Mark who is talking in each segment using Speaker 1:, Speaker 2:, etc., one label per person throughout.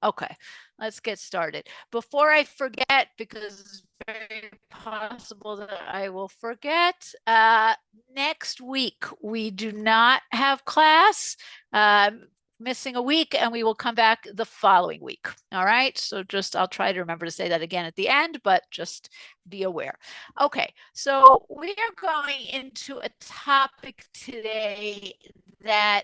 Speaker 1: Okay, let's get started. Before I forget, because it's very possible that I will forget, next week we do not have class, missing a week, and we will come back the following week. All right, so I'll try to remember to say that again at the end, but just be aware. Okay, so we are going into a topic today that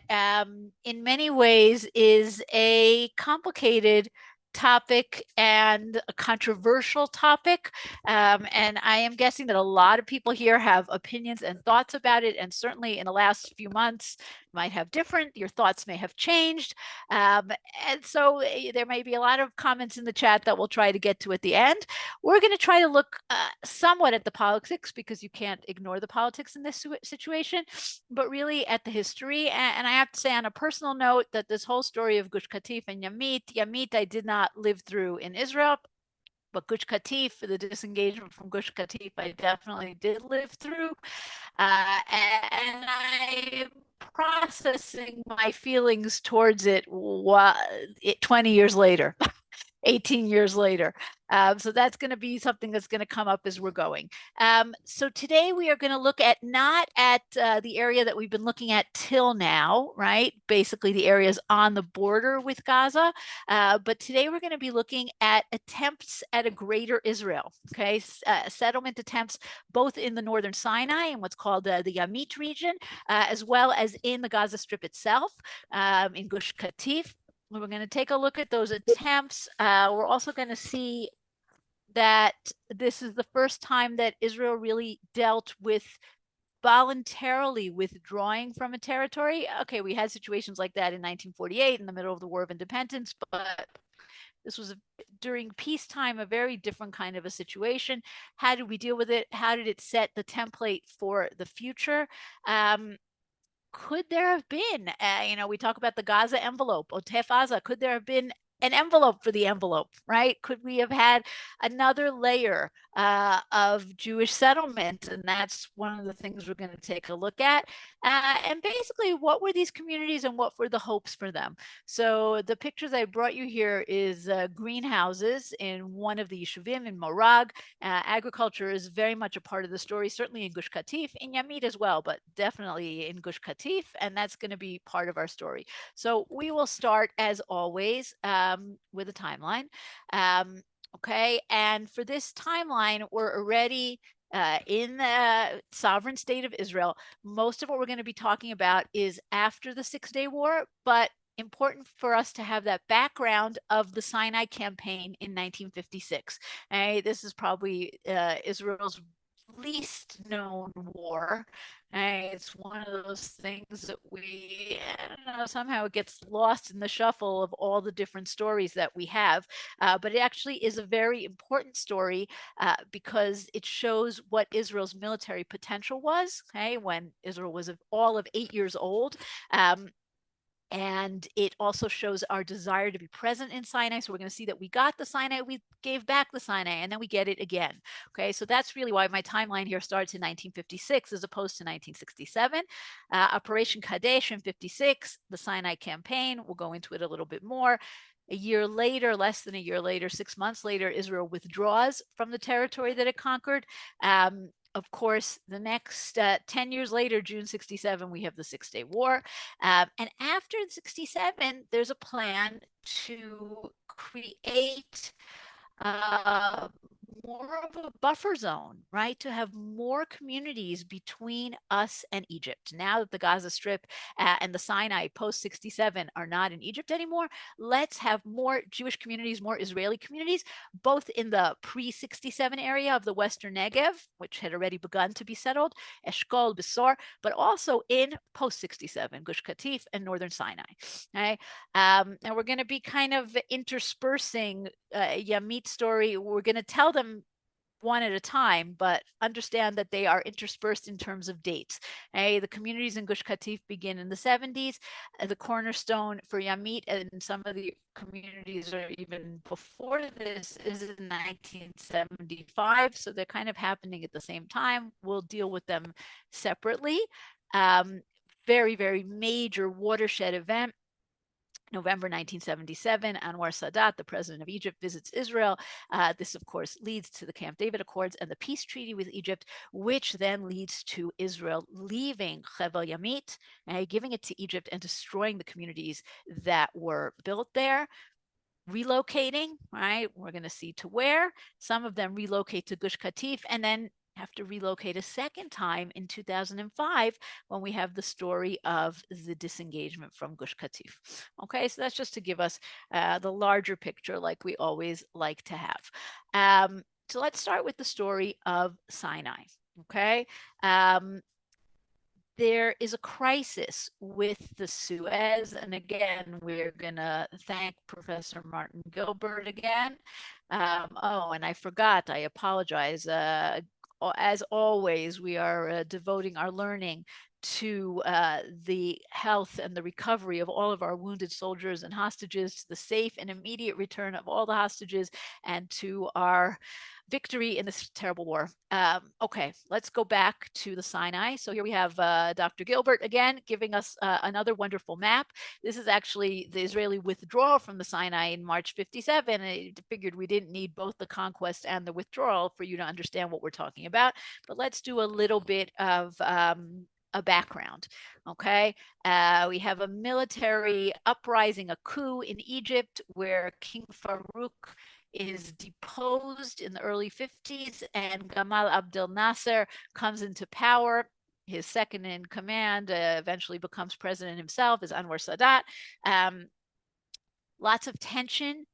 Speaker 1: in many ways is a complicated topic and a controversial topic. And I am guessing that a lot of people here have opinions and thoughts about it. And certainly in the last few months, might have different, your thoughts may have changed. And so there may be a lot of comments in the chat that we'll try to get to at the end. We're going to try to look somewhat at the politics, because you can't ignore the politics in this situation, but really at the history. And I have to say, on a personal note, that this whole story of Gush Katif and Yamit I did not live through in Israel. But Gush Katif, the disengagement from Gush Katif, I definitely did live through. And I'm processing my feelings towards it 20 years later. 18 years later. So that's going to be something that's going to come up as we're going. So today we are going to look at not at the area that we've been looking at till now, right? Basically the areas on the border with Gaza. But today we're going to be looking at attempts at a greater Israel, okay? Settlement attempts both in the northern Sinai and what's called the Yamit region, as well as in the Gaza Strip itself, in Gush Katif. We're going to take a look at those attempts. We're also going to see that this is the first time that Israel really dealt with voluntarily withdrawing from a territory. Okay, we had situations like that in 1948 in the middle of the War of Independence, but this was during peacetime, a very different kind of a situation. How did we deal with it? How did it set the template for the future? Could there have been, we talk about the Gaza envelope, Otef Aza, could there have been an envelope for the envelope, right? Could we have had another layer of Jewish settlement? And that's one of the things we're going to take a look at. And basically, what were these communities and what were the hopes for them? So the pictures I brought you here is greenhouses in one of the Yeshuvim in Morag. Agriculture is very much a part of the story, certainly in Gush Katif, in Yamit as well, but definitely in Gush Katif, and that's going to be part of our story. So we will start, as always, with a timeline. Okay, and for this timeline, we're already in the sovereign state of Israel. Most of what we're going to be talking about is after the Six-Day War, but important for us to have that background of the Sinai campaign in 1956. This is probably Israel's least known war. It's one of those things that I don't know, somehow it gets lost in the shuffle of all the different stories that we have. But it actually is a very important story because it shows what Israel's military potential was, when Israel was all of 8 years old. And it also shows our desire to be present in Sinai. So we're going to see that we got the Sinai, we gave back the Sinai, and then we get it again. Okay, so that's really why my timeline here starts in 1956 as opposed to 1967. Operation Kadesh in 56, the Sinai campaign. We'll go into it a little bit more. A year later, less than a year later, 6 months later, Israel withdraws from the territory that it conquered. Of course, the next 10 years later, June 67, we have the Six-Day War. And after 67, there's a plan to create more of a buffer zone, right? To have more communities between us and Egypt. Now that the Gaza Strip and the Sinai post 67 are not in Egypt anymore, let's have more Jewish communities, more Israeli communities, both in the pre-67 area of the Western Negev, which had already begun to be settled, Eshkol, Besor, but also in post 67, Gush Katif and Northern Sinai. Okay? And we're going to be kind of interspersing Yamit story. We're going to tell them one at a time, but understand that they are interspersed in terms of dates. The communities in Gush Katif begin in the 70s. The cornerstone for Yamit and some of the communities are even before this is in 1975. So they're kind of happening at the same time. We'll deal with them separately. Very, very major watershed event. November 1977, Anwar Sadat, the president of Egypt, visits Israel. This, of course, leads to the Camp David Accords and the peace treaty with Egypt, which then leads to Israel leaving Hevel Yamit, giving it to Egypt and destroying the communities that were built there. Relocating, right? We're going to see to where. Some of them relocate to Gush Katif and then have to relocate a second time in 2005 when we have the story of the disengagement from Gush Katif. Okay, so that's just to give us the larger picture like we always like to have. So let's start with the story of Sinai. Okay, there is a crisis with the Suez. And again, we're going to thank Professor Martin Gilbert again. Oh, and I forgot, I apologize. As always, we are devoting our learning to the health and the recovery of all of our wounded soldiers and hostages, to the safe and immediate return of all the hostages, and to our victory in this terrible war. Okay, let's go back to the Sinai. So here we have Dr. Gilbert again giving us another wonderful map. This is actually the Israeli withdrawal from the Sinai in March 57. I figured we didn't need both the conquest and the withdrawal for you to understand what we're talking about. But let's do a little bit of a background. Okay, we have a military uprising, a coup in Egypt where King Farouk is deposed in the early 50s and Gamal Abdel Nasser comes into power. His second in command eventually becomes president himself, is Anwar Sadat. Lots of tension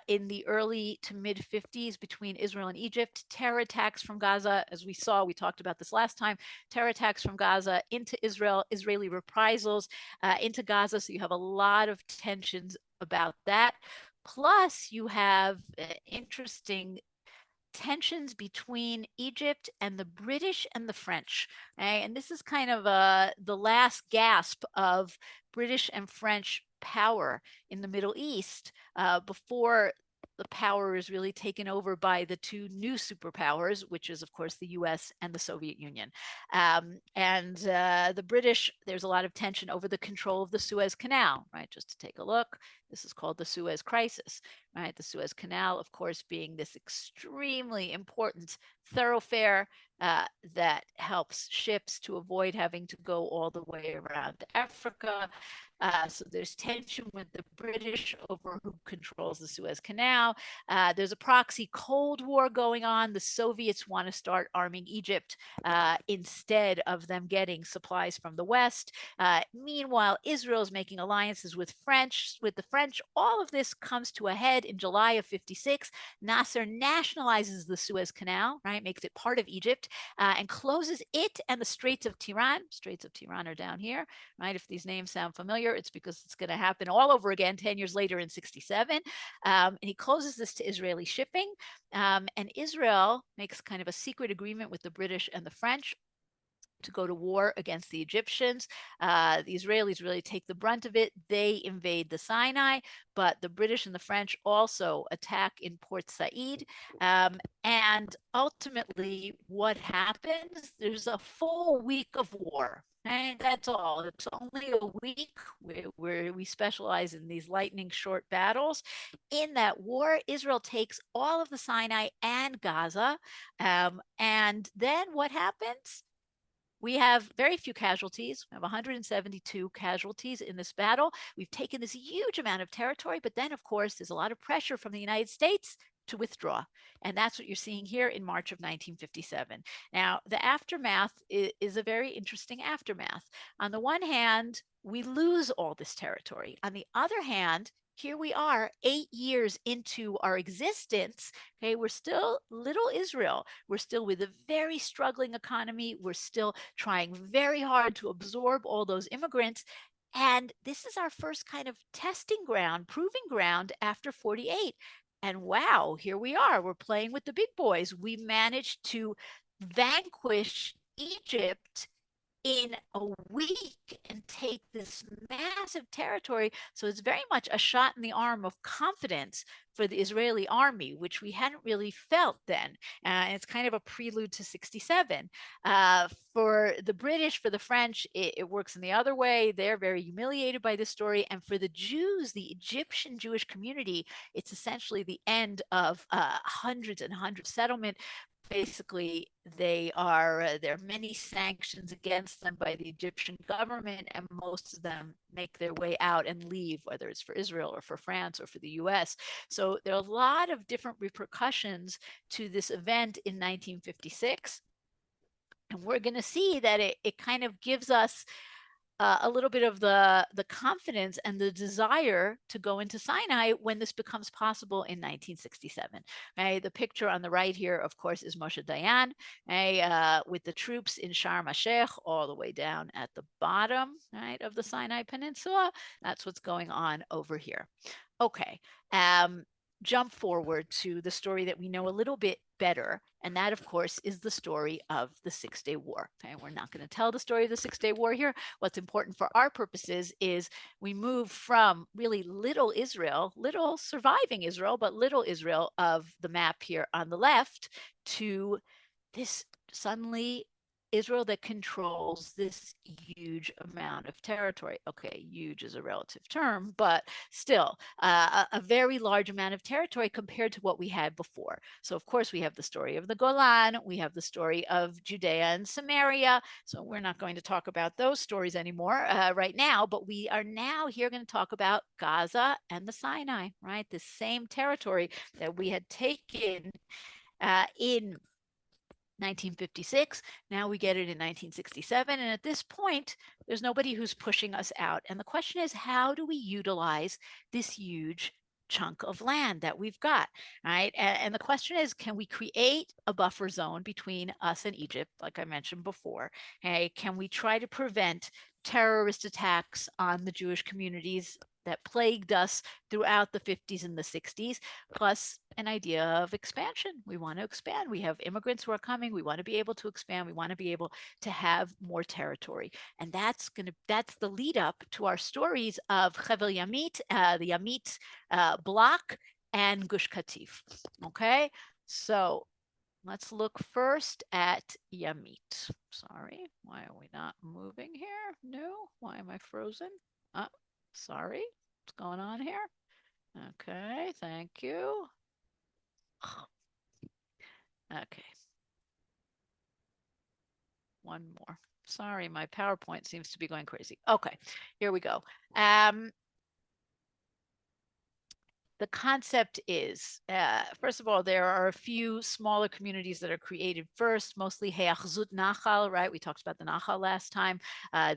Speaker 1: in the early to mid 50s between Israel and Egypt. Terror attacks from Gaza, as we saw, we talked about this last time, terror attacks from Gaza into Israel, Israeli reprisals into Gaza. So you have a lot of tensions about that. Plus, you have interesting tensions between Egypt and the British and the French. Okay? And this is kind of the last gasp of British and French power in the Middle East before the power is really taken over by the two new superpowers, which is, of course, the US and the Soviet Union. And the British, there's a lot of tension over the control of the Suez Canal, right? Just to take a look, this is called the Suez Crisis, right? The Suez Canal, of course, being this extremely important thoroughfare that helps ships to avoid having to go all the way around Africa. So there's tension with the British over who controls the Suez Canal. There's a proxy Cold War going on. The Soviets want to start arming Egypt instead of them getting supplies from the West. Meanwhile, Israel's making alliances with the French. All of this comes to a head in July of 56. Nasser nationalizes the Suez Canal, right? Makes it part of Egypt and closes it and the Straits of Tiran. Straits of Tiran are down here, right? If these names sound familiar, it's because it's going to happen all over again 10 years later in 67. And he closes this to Israeli shipping. And Israel makes kind of a secret agreement with the British and the French to go to war against the Egyptians. The Israelis really take the brunt of it. They invade the Sinai, but the British and the French also attack in Port Said. And ultimately, what happens? There's a full week of war. And that's all. It's only a week where we specialize in these lightning short battles. In that war, Israel takes all of the Sinai and Gaza. And then what happens? We have very few casualties. We have 172 casualties in this battle. We've taken this huge amount of territory, but then, of course, there's a lot of pressure from the United States to withdraw. And that's what you're seeing here in March of 1957. Now, the aftermath is a very interesting aftermath. On the one hand, we lose all this territory. On the other hand, here we are 8 years into our existence. Okay, we're still little Israel. We're still with a very struggling economy. We're still trying very hard to absorb all those immigrants. And this is our first kind of testing ground, proving ground after 48. And wow, here we are. We're playing with the big boys. We managed to vanquish Egypt in a week and take this massive territory. So it's very much a shot in the arm of confidence for the Israeli army, which we hadn't really felt then. It's kind of a prelude to 67. For the British, for the French, it works in the other way. They're very humiliated by this story. And for the Jews, the Egyptian Jewish community, it's essentially the end of hundreds and hundreds of settlement. Basically, there are many sanctions against them by the Egyptian government, and most of them make their way out and leave, whether it's for Israel or for France or for the US. So there are a lot of different repercussions to this event in 1956. And we're going to see that it kind of gives us a little bit of the confidence and the desire to go into Sinai when this becomes possible in 1967. Right? The picture on the right here, of course, is Moshe Dayan, right? With the troops in Sharm el-Sheikh all the way down at the bottom, right, of the Sinai Peninsula. That's what's going on over here. Okay. Jump forward to the story that we know a little bit better. And that, of course, is the story of the Six-Day War. Okay, we're not going to tell the story of the Six-Day War here. What's important for our purposes is we move from really little Israel, little surviving Israel, but little Israel of the map here on the left to this suddenly Israel that controls this huge amount of territory. Okay, huge is a relative term, but still a very large amount of territory compared to what we had before. So, of course, we have the story of the Golan, we have the story of Judea and Samaria. So, we're not going to talk about those stories anymore right now, but we are now here going to talk about Gaza and the Sinai, right? The same territory that we had taken in 1956. Now we get it in 1967. And at this point, there's nobody who's pushing us out. And the question is, how do we utilize this huge chunk of land that we've got, right? And the question is, can we create a buffer zone between us and Egypt, like I mentioned before? Hey, can we try to prevent terrorist attacks on the Jewish communities that plagued us throughout the 50s and the 60s, plus an idea of expansion? We want to expand. We have immigrants who are coming. We want to be able to expand. We want to be able to have more territory. And that's the lead up to our stories of Hevel Yamit, the Yamit block, and Gush Katif. Okay, so let's look first at Yamit. Sorry, why are we not moving here? No, why am I frozen? Oh, sorry, what's going on here? Okay, thank you. Okay. One more. Sorry, my PowerPoint seems to be going crazy. Okay, here we go. The concept is, first of all, there are a few smaller communities that are created first, mostly Heachzut Nachal, right? We talked about the Nachal last time.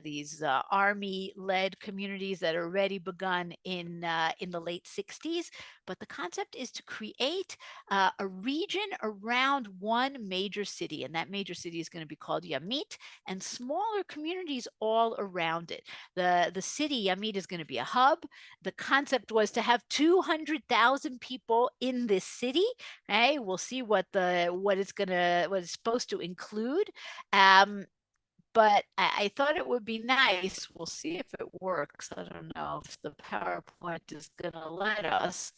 Speaker 1: These army-led communities that are already begun in the late 60s. But the concept is to create a region around one major city, and that major city is going to be called Yamit, and smaller communities all around it. The city, Yamit, is going to be a hub. The concept was to have 200,000 people in this city. Okay, we'll see what it's supposed to include. But I thought it would be nice. We'll see if it works. I don't know if the PowerPoint is going to let us.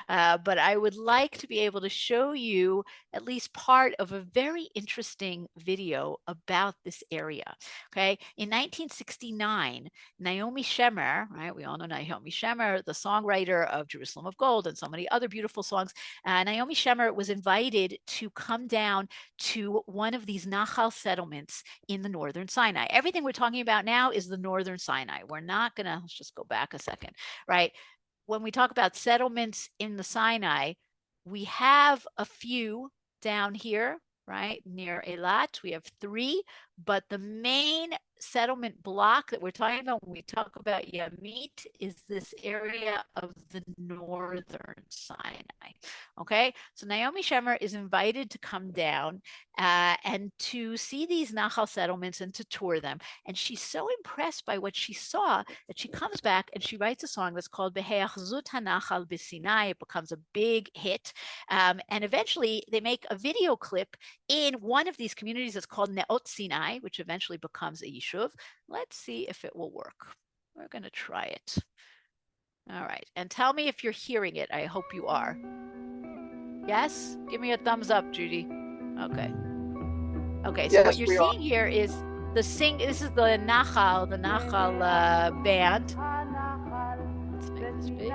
Speaker 1: But I would like to be able to show you at least part of a very interesting video about this area. Okay. In 1969, Naomi Shemer, right? We all know Naomi Shemer, the songwriter of Jerusalem of Gold and so many other beautiful songs. Naomi Shemer was invited to come down to one of these Nachal settlements in the northern Sinai. Everything we're talking about now is the northern Sinai. We're not going to, let's just go back a second, right? When we talk about settlements in the Sinai, we have a few down here, right, near Eilat. We have 3, but the main settlement block that we're talking about when we talk about Yamit is this area of the northern Sinai. Okay, so Naomi Shemer is invited to come down and to see these Nachal settlements and to tour them. And she's so impressed by what she saw that she comes back and she writes a song that's called Beheachzut HaNachal B'Sinai. It becomes a big hit. And eventually they make a video clip in one of these communities that's called Neot Sinai, which eventually becomes a Yishuv. Yishuv. Let's see if it will work. We're going to try it. All right. And tell me if you're hearing it. I hope you are. Yes? Give me a thumbs up, Judy. Okay. Okay. So yes, what you're seeing here is this is the Nachal band. Let's make this big.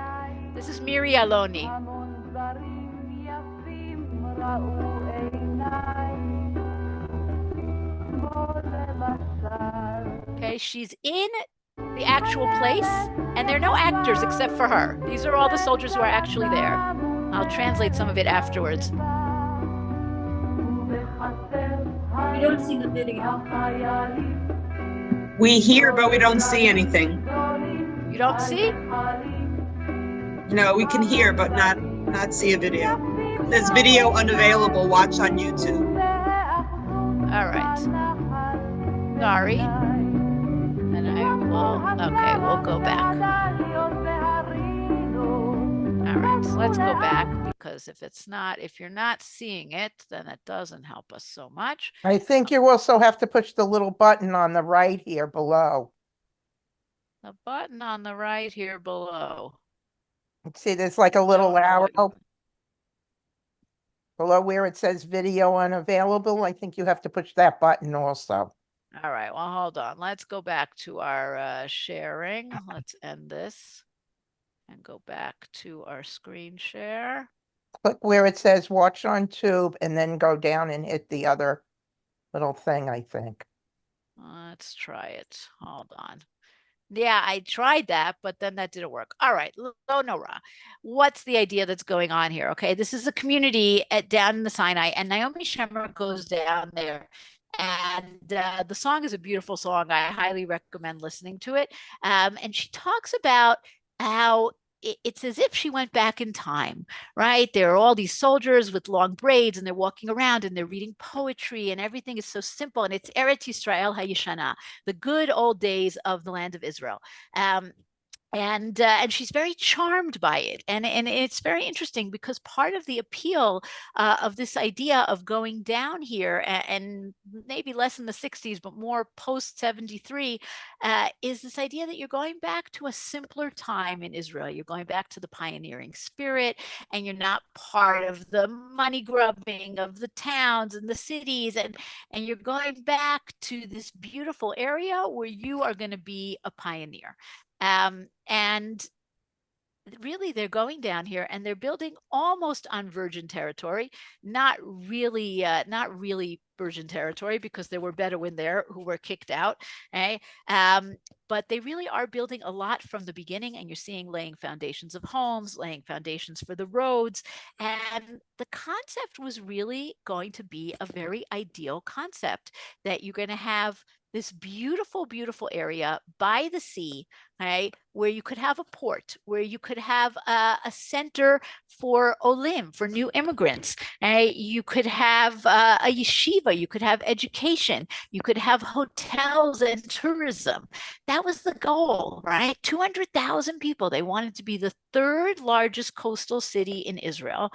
Speaker 1: This is Miri Aloni. Okay, she's in the actual place, and there are no actors except for her. These are all the soldiers who are actually there. I'll translate some of it afterwards.
Speaker 2: We don't see the video.
Speaker 3: We hear, but we don't see anything.
Speaker 1: You don't see?
Speaker 3: No, we can hear, but not see a video. There's video unavailable. Watch on YouTube.
Speaker 1: All right. Sorry. And I will, okay, we'll go back. All right, so let's go back, because if you're not seeing it, then it doesn't help us so much.
Speaker 4: I think you also have to push the little button on the right here below.
Speaker 1: The button on the right here below.
Speaker 4: See, there's like a little arrow below where it says video unavailable. I think you have to push that button also.
Speaker 1: All right, well, hold on. Let's go back to our sharing. Let's end this and go back to our screen share.
Speaker 4: Click where it says watch on tube and then go down and hit the other little thing, I think.
Speaker 1: Let's try it. Hold on. Yeah, I tried that, but then that didn't work. All right, Lo Nora. What's the idea that's going on here? Okay, this is a community down in the Sinai, and Naomi Shemer goes down there. And the song is a beautiful song. I highly recommend listening to it. And she talks about how it's as if she went back in time, right? There are all these soldiers with long braids, and they're walking around and they're reading poetry, and everything is so simple. And it's Eretz Yisrael HaYeshana, the good old days of the land of Israel. And she's very charmed by it, and it's very interesting, because part of the appeal of this idea of going down here, and maybe less in the 60s but more post 73, is this idea that you're going back to a simpler time in Israel. You're going back to the pioneering spirit, and you're not part of the money grubbing of the towns and the cities, and you're going back to this beautiful area where you are going to be a pioneer. And really, they're going down here and they're building almost on virgin territory, not really virgin territory, because there were Bedouin there who were kicked out. Okay? But they really are building a lot from the beginning, and you're seeing laying foundations of homes, laying foundations for the roads. And the concept was really going to be a very ideal concept, that you're going to have this beautiful, beautiful area by the sea, right, where you could have a port, where you could have a center for olim, for new immigrants. Right? You could have a yeshiva, you could have education, you could have hotels and tourism. That was the goal, right? 200,000 people. They wanted to be the third largest coastal city in Israel.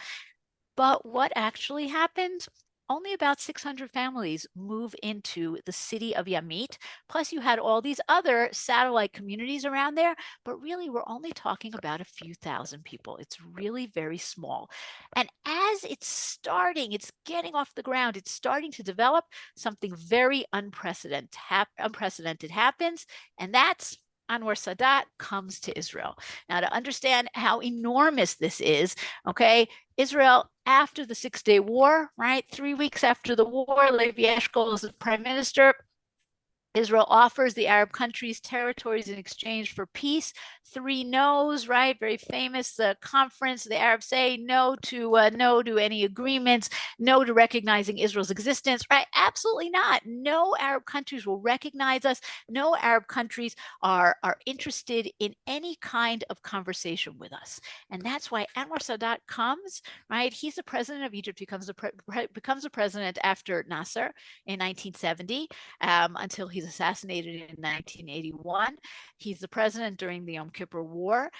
Speaker 1: But what actually happened? Only about 600 families move into the city of Yamit. Plus, you had all these other satellite communities around there, but really, we're only talking about a few thousand people. It's really very small. And as it's starting, it's getting off the ground, it's starting to develop, something very unprecedented happens, and that's Anwar Sadat comes to Israel. Now, to understand how enormous this is, okay, Israel, after the 6-day war, right, 3 weeks after the war, Levi Eshkol is the prime minister. Israel offers the Arab countries territories in exchange for peace. 3 no's, right? Very famous conference. The Arabs say no to any agreements, no to recognizing Israel's existence, right? Absolutely not. No Arab countries will recognize us. No Arab countries are interested in any kind of conversation with us. And that's why Anwar Sadat comes, right? He's the president of Egypt. He becomes a president after Nasser in 1970 until he's assassinated in 1981. He's the president during the Yom Kippur War.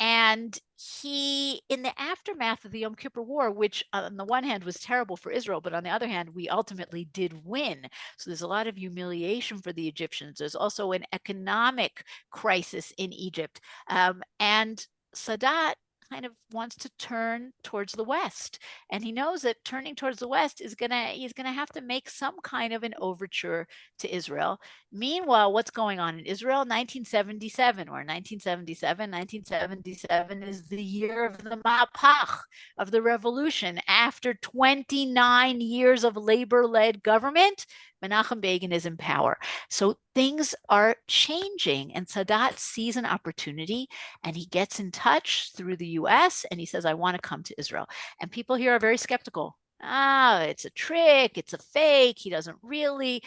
Speaker 1: And he, in the aftermath of the Yom Kippur War, which on the one hand was terrible for Israel, but on the other hand, we ultimately did win. So there's a lot of humiliation for the Egyptians. There's also an economic crisis in Egypt. And Sadat kind of wants to turn towards the West. And he knows that turning towards the West he's gonna have to make some kind of an overture to Israel. Meanwhile, what's going on in Israel? 1977 or 1977 is the year of the Mapach, of the revolution. After 29 years of labor-led government, Menachem Begin is in power. So things are changing, and Sadat sees an opportunity, and he gets in touch through the US, and he says, I want to come to Israel. And people here are very skeptical. It's a trick, it's a fake, he doesn't really.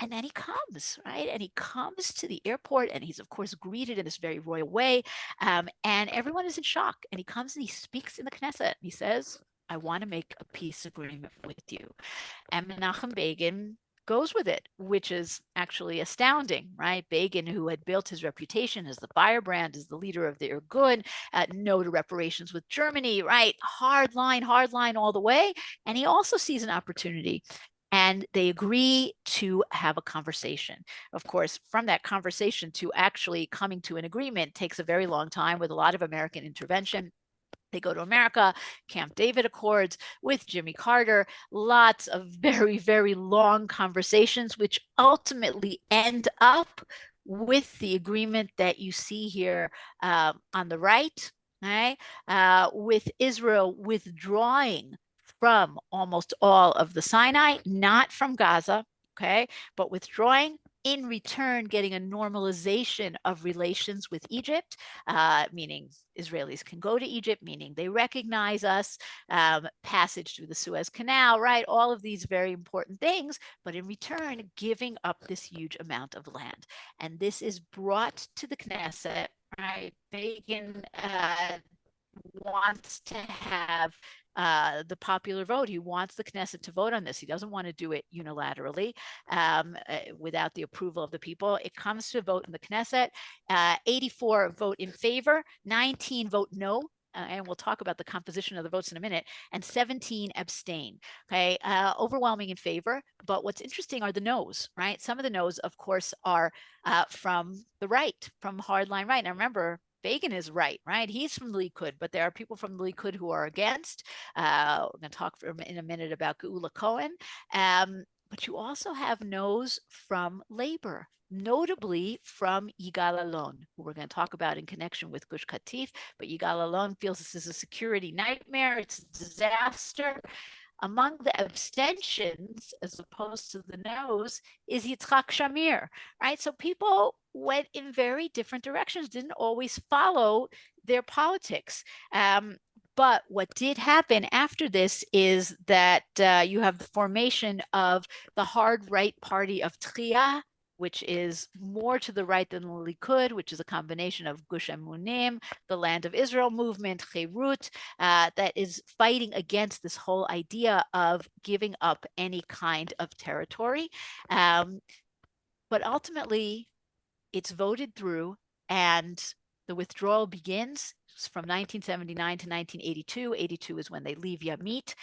Speaker 1: And then he comes, right? And he comes to the airport, and he's, of course, greeted in this very royal way. And everyone is in shock. And he comes and he speaks in the Knesset. He says, I want to make a peace agreement with you. And Menachem Begin goes with it, which is actually astounding, right? Begin, who had built his reputation as the firebrand, as the leader of the Irgun, no to reparations with Germany, right? Hard line all the way. And he also sees an opportunity. And they agree to have a conversation. Of course, from that conversation to actually coming to an agreement takes a very long time with a lot of American intervention. They go to America, Camp David Accords with Jimmy Carter, lots of very, very long conversations, which ultimately end up with the agreement that you see here on the right, right? With Israel withdrawing from almost all of the Sinai, not from Gaza, okay, but withdrawing, in return getting a normalization of relations with Egypt, meaning Israelis can go to Egypt, meaning they recognize us, passage through the Suez Canal, right? All of these very important things, but in return, giving up this huge amount of land. And this is brought to the Knesset, right? Begin wants to have the popular vote. He wants the Knesset to vote on this. He doesn't want to do it unilaterally without the approval of the people. It comes to a vote in the Knesset. 84 vote in favor, 19 vote no. And we'll talk about the composition of the votes in a minute, and 17 abstain. Okay, overwhelming in favor. But what's interesting are the no's, right? Some of the no's, of course, are from the right, from hardline right. Now remember, Begin is right? He's from the Likud, but there are people from the Likud who are against. We're going to talk in a minute about Geula Cohen. But you also have no's from labor, notably from Yigal Allon, who we're going to talk about in connection with Gush Katif. But Yigal Allon feels this is a security nightmare. It's a disaster. Among the abstentions, as opposed to the no's, is Yitzhak Shamir, right? So people went in very different directions, didn't always follow their politics. But what did happen after this is that you have the formation of the hard right party of Tchia, which is more to the right than the Likud, which is a combination of Gush Emunim, the Land of Israel movement, Cherut, that is fighting against this whole idea of giving up any kind of territory. But ultimately, it's voted through, and the withdrawal begins from 1979 to 1982. 82 is when they leave Yamit.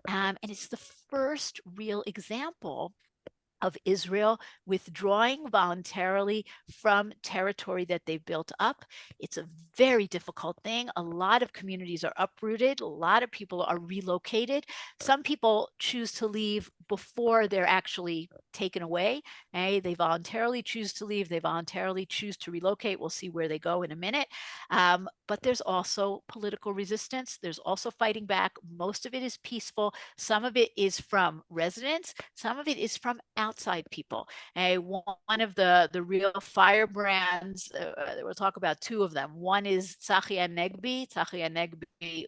Speaker 1: And it's the first real example of Israel withdrawing voluntarily from territory that they've built up. It's a very difficult thing. A lot of communities are uprooted. A lot of people are relocated. Some people choose to leave before they're actually taken away. They voluntarily choose to leave. They voluntarily choose to relocate. We'll see where they go in a minute. But there's also political resistance. There's also fighting back. Most of it is peaceful. Some of it is from residents. Some of it is from outside people. One of the real firebrands, we'll talk about two of them. One is Tzachi Hanegbi,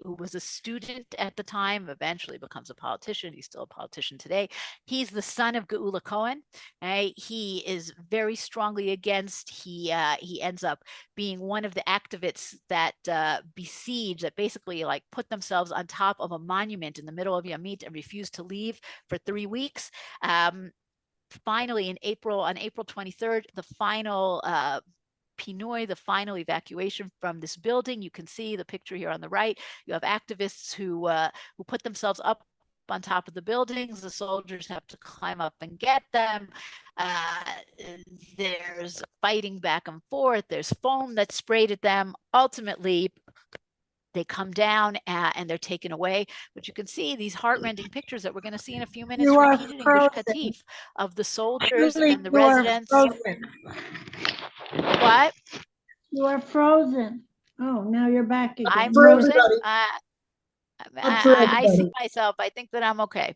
Speaker 1: who was a student at the time, eventually becomes a politician. He's still a politician today. He's the son of Geula Cohen. He is very strongly against. He ends up being one of the activists that besiege, that basically like put themselves on top of a monument in the middle of Yamit and refused to leave for 3 weeks. Finally, on April 23rd, the final pinoi, the final evacuation from this building. You can see the picture here on the right. You have activists who put themselves up on top of the buildings. The soldiers have to climb up and get them. There's fighting back and forth. There's foam that's sprayed at them. Ultimately, they come down and they're taken away. But you can see these heartrending pictures that we're going to see in a few minutes
Speaker 2: You are
Speaker 1: repeated in Gush
Speaker 2: frozen.
Speaker 1: Katif of the soldiers
Speaker 2: Shulie,
Speaker 1: and the
Speaker 2: you are
Speaker 1: residents.
Speaker 2: frozen.
Speaker 1: What?
Speaker 2: You are frozen. Oh, now you're back again.
Speaker 1: I'm
Speaker 5: For
Speaker 1: frozen.
Speaker 5: everybody. Up for
Speaker 1: I see
Speaker 5: everybody.
Speaker 1: myself. I think that I'm okay.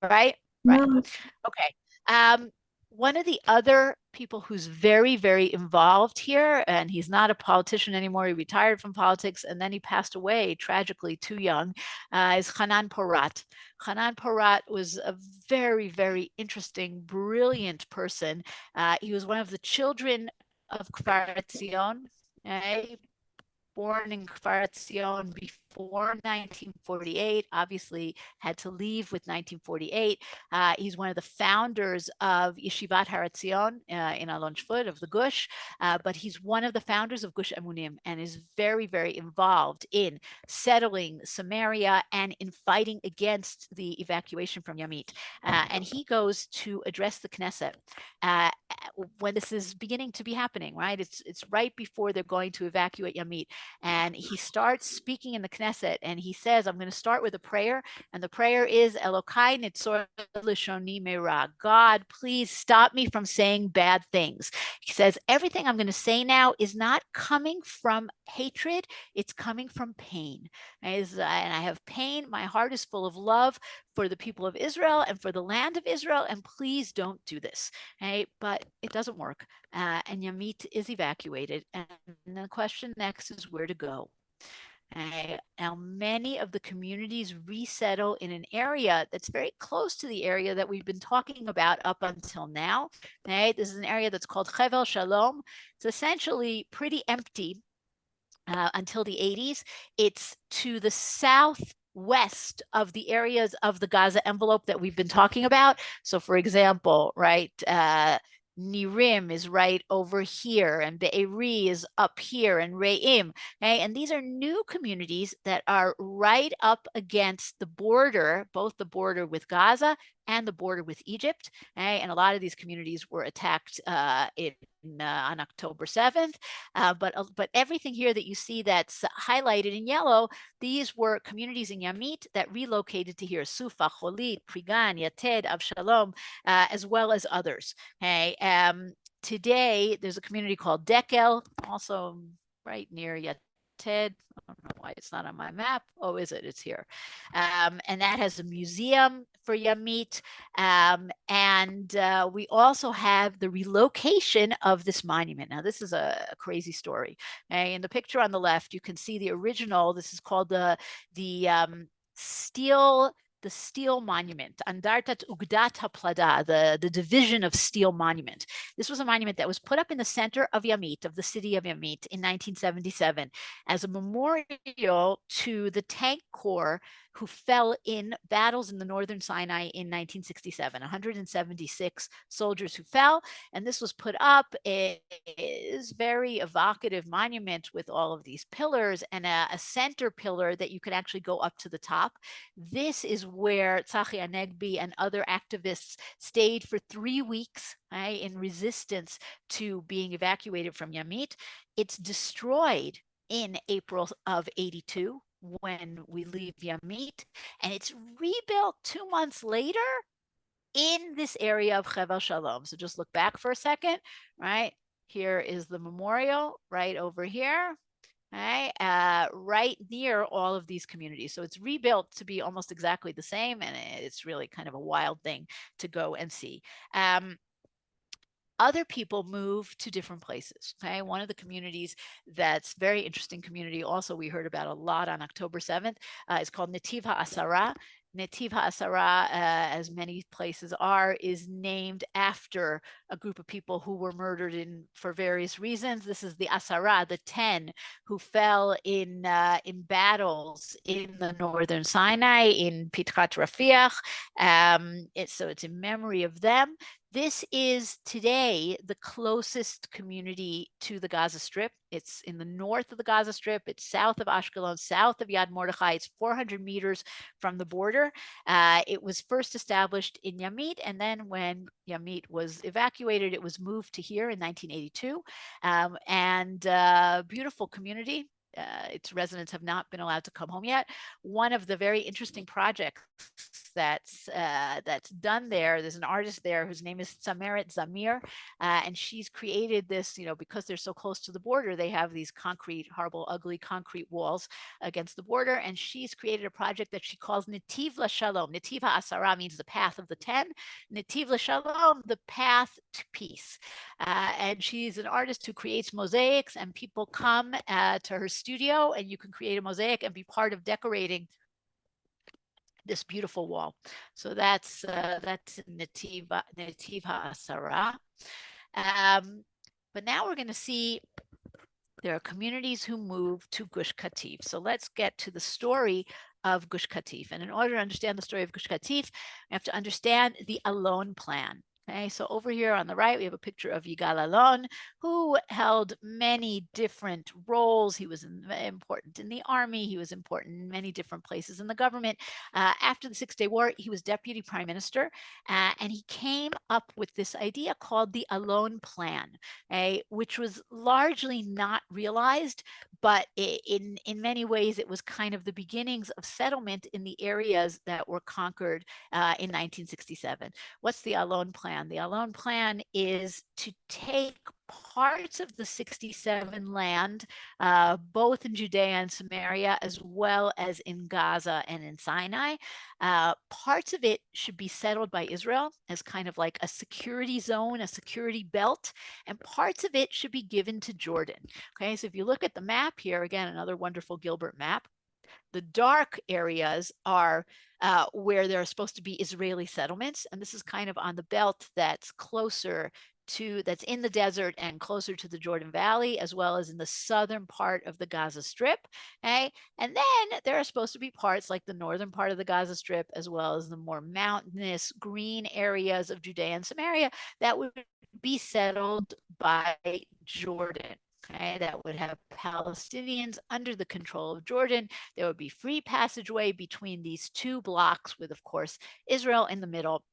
Speaker 1: Right?
Speaker 2: No,
Speaker 1: Right. Okay. One of the other people who's very, very involved here, and he's not a politician anymore, he retired from politics, and then he passed away tragically too young, is Hanan Porat. Hanan Porat was a very, very interesting, brilliant person. He was one of the children of Kfar Etzion, born in Kfar Etzion before 1948, obviously had to leave with 1948. He's one of the founders of Yeshivat Har Etzion in Alon Shvut of the Gush, but he's one of the founders of Gush Emunim and is very, very involved in settling Samaria and in fighting against the evacuation from Yamit. And he goes to address the Knesset when this is beginning to be happening, right? It's right before they're going to evacuate Yamit. And he starts speaking in the Knesset and he says, I'm going to start with a prayer. And the prayer is, Elokai nitzor lishoni meira. God, please stop me from saying bad things. He says, everything I'm going to say now is not coming from hatred. It's coming from pain. And I have pain. My heart is full of love for the people of Israel and for the land of Israel. And please don't do this. Okay? But it doesn't work. And Yamit is evacuated. And the question next is where to go. Now, many of the communities resettle in an area that's very close to the area that we've been talking about up until now. This is an area that's called Chevel Shalom. It's essentially pretty empty until the 80s. It's to the southwest of the areas of the Gaza envelope that we've been talking about. So, for example, right, Nirim is right over here, and Be'eri is up here, and Re'im. Okay? And these are new communities that are right up against the border, both the border with Gaza and the border with Egypt. Okay? And a lot of these communities were attacked on October 7th. But everything here that you see that's highlighted in yellow, these were communities in Yamit that relocated to here, Sufa, Cholit, Prigan, Yated, Avshalom, as well as others. Okay. Today, there's a community called Dekel, also right near Yated. I don't know why it's not on my map. Oh, is it? It's here. And that has a museum for Yamit. And we also have the relocation of this monument. Now, this is a crazy story. Okay? In the picture on the left, you can see the original. This is called the steel monument, Andartat Ugdat HaPlada, the division of steel monument. This was a monument that was put up in the center of Yamit, of the city of Yamit in 1977 as a memorial to the tank corps who fell in battles in the northern Sinai in 1967, 176 soldiers who fell. And this was put up. It is a very evocative monument with all of these pillars and a center pillar that you could actually go up to the top. This is where Tzachi Hanegbi and other activists stayed for 3 weeks in resistance to being evacuated from Yamit. It's destroyed in April of 82 when we leave Yamit, and it's rebuilt 2 months later in this area of Chevel Shalom. So just look back for a second, right? Here is the memorial right over here. Okay, right near all of these communities. So it's rebuilt to be almost exactly the same, and it's really kind of a wild thing to go and see. Other people move to different places. Okay, one of the communities that's very interesting community, also we heard about a lot on October 7th, is called Netiv HaAsara. Netiv HaAsara, as many places are, is named after a group of people who were murdered for various reasons. This is the Asara, the 10 who fell in battles in the northern Sinai, in Pitchat Rafiach. So it's in memory of them. This is today the closest community to the Gaza Strip. It's in the north of the Gaza Strip. It's south of Ashkelon, south of Yad Mordechai. It's 400 meters from the border. It was first established in Yamit, and then when Yamit was evacuated, it was moved to here in 1982. Beautiful community. Its residents have not been allowed to come home yet. One of the very interesting projects that's done there, there's an artist there whose name is Sameret Zamir, and she's created this, because they're so close to the border, they have these concrete, horrible, ugly concrete walls against the border, and she's created a project that she calls Netiv LaShalom. Netiv HaAsara means the path of the 10. Netiv LaShalom, the path to peace. And she's an artist who creates mosaics, and people come to her studio, and you can create a mosaic and be part of decorating this beautiful wall. So that's Netiv HaAsara. But now we're going to see there are communities who move to Gush Katif. So let's get to the story of Gush Katif. And in order to understand the story of Gush Katif, we have to understand the Alon plan. Okay, so over here on the right, we have a picture of Yigal Alon, who held many different roles. He was important in the army. He was important in many different places in the government. After the Six-Day War, he was deputy prime minister, and he came up with this idea called the Alon plan, which was largely not realized, but in many ways, it was kind of the beginnings of settlement in the areas that were conquered in 1967. What's the Alon plan? The Alon plan is to take parts of the 67 land, both in Judea and Samaria, as well as in Gaza and in Sinai. Parts of it should be settled by Israel as kind of like a security zone, a security belt, and parts of it should be given to Jordan. Okay, so if you look at the map here, again, another wonderful Gilbert map, the dark areas are where there are supposed to be Israeli settlements. And this is kind of on the belt that's that's in the desert and closer to the Jordan Valley, as well as in the southern part of the Gaza Strip. Okay? And then there are supposed to be parts like the northern part of the Gaza Strip, as well as the more mountainous green areas of Judea and Samaria that would be settled by Jordan. Okay, that would have Palestinians under the control of Jordan. There would be free passageway between these two blocks with, of course, Israel in the middle.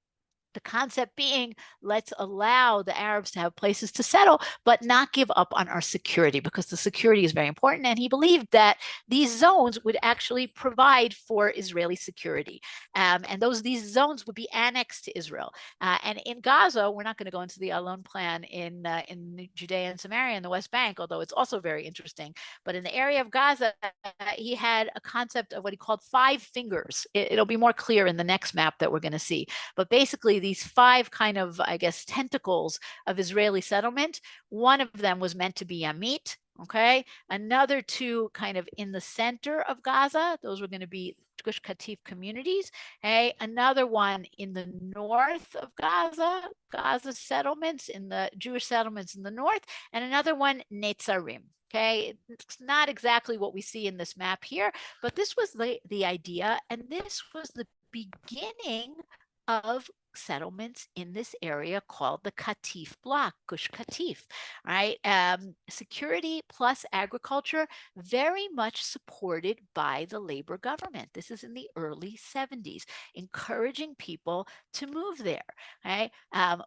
Speaker 1: The concept being, let's allow the Arabs to have places to settle, but not give up on our security, because the security is very important. And he believed that these zones would actually provide for Israeli security. And these zones would be annexed to Israel. And in Gaza, we're not going to go into the Alon plan in Judea and Samaria and the West Bank, although it's also very interesting. But in the area of Gaza, he had a concept of what he called 5 fingers. It'll be more clear in the next map that we're going to see. But basically, these 5 kind of, I guess, tentacles of Israeli settlement. One of them was meant to be Yamit, okay? Another 2 kind of in the center of Gaza. Those were going to be Gush Katif communities. Okay? Another one in the north of Gaza settlements, in the Jewish settlements in the north. And another one, Netzarim. Okay, it's not exactly what we see in this map here, but this was the idea, and this was the beginning of settlements in this area called the Katif block, Gush Katif, right? Security plus agriculture, very much supported by the labor government. This is in the early 70s, encouraging people to move there, right?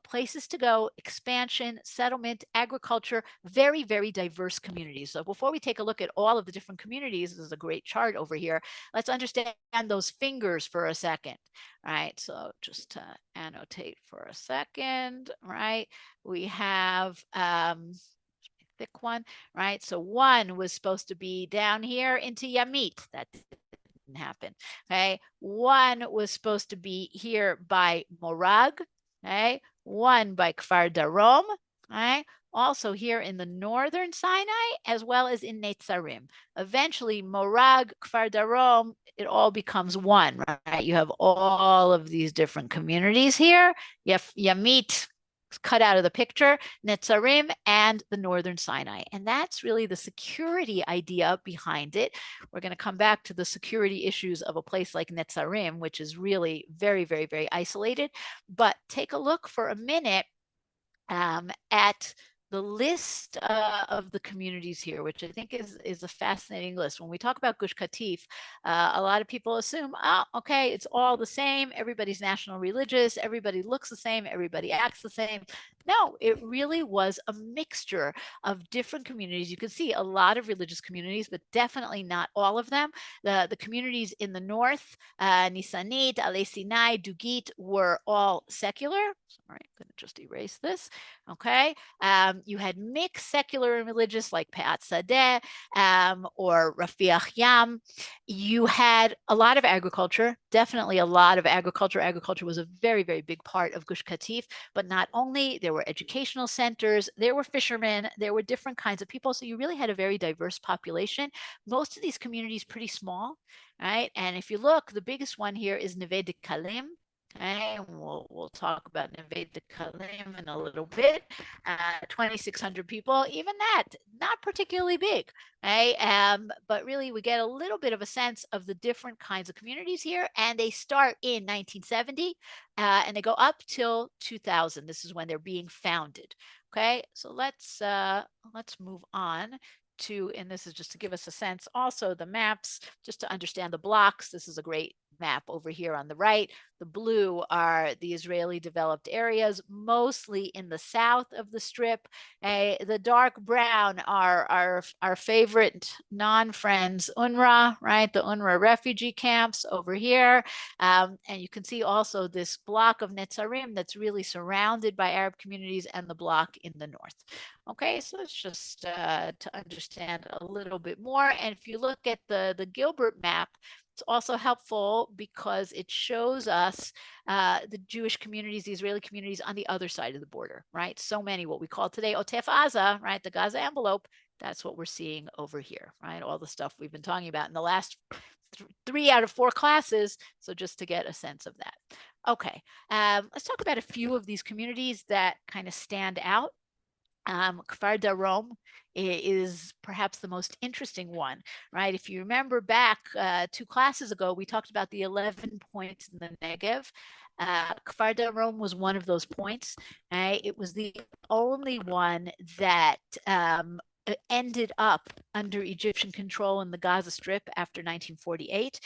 Speaker 1: Places to go, expansion, settlement, agriculture, very, very diverse communities. So before we take a look at all of the different communities, this is a great chart over here, let's understand those fingers for a second. Right, so just to annotate for a second, right? We have thick one, right? So 1 was supposed to be down here into Yamit. That didn't happen. Okay, 1 was supposed to be here by Morag. Okay, 1 by Kfar Darom. Right, also here in the northern Sinai, as well as in Netzarim. Eventually, Morag, Kfar Darom, it all becomes one, right? You have all of these different communities here. You have Yamit, cut out of the picture, Netzarim and the Northern Sinai. And that's really the security idea behind it. We're going to come back to the security issues of a place like Netzarim, which is really very, very, very isolated. But take a look for a minute at the list of the communities here, which I think is a fascinating list. When we talk about Gush Katif, a lot of people assume, oh, okay, it's all the same. Everybody's national religious. Everybody looks the same. Everybody acts the same. No, it really was a mixture of different communities. You can see a lot of religious communities, but definitely not all of them. The communities in the north, Nisanit, Alei Sinai, Dugit, were all secular. All right, I'm going to just erase this. Okay. You had mixed secular and religious like Pe'at Sadeh or Rafiach Yam. You had a lot of agriculture, definitely a lot of agriculture. Agriculture was a very, very big part of Gush Katif, but not only, there were educational centers, there were fishermen, there were different kinds of people. So you really had a very diverse population. Most of these communities pretty small, right? And if you look, the biggest one here is Neve de Kalim. Okay, and we'll talk about Neve de Kalim in a little bit. 2,600 people, even that, not particularly big, right? But really, we get a little bit of a sense of the different kinds of communities here, and they start in 1970, and they go up till 2000. This is when they're being founded. Okay, so let's move on to, and this is just to give us a sense, also the maps, just to understand the blocks. This is a great map over here on the right. The blue are the Israeli developed areas, mostly in the south of the strip. The dark brown are our favorite non-friends, UNRWA, right? The UNRWA refugee camps over here. And you can see also this block of Netzarim that's really surrounded by Arab communities, and the block in the north. Okay, so it's just to understand a little bit more. And if you look at the Gilbert map, it's also helpful because it shows us the Jewish communities, the Israeli communities on the other side of the border, right? So many, what we call today Otef Aza, right? The Gaza envelope, that's what we're seeing over here, right? All the stuff we've been talking about in the last 3 out of 4 classes. So just to get a sense of that. Okay, let's talk about a few of these communities that kind of stand out. Kfar Darom is perhaps the most interesting one, right? If you remember back 2 classes ago, we talked about the 11 points in the Negev. Kfar Darom was one of those points. It was the only one that ended up under Egyptian control in the Gaza Strip after 1948.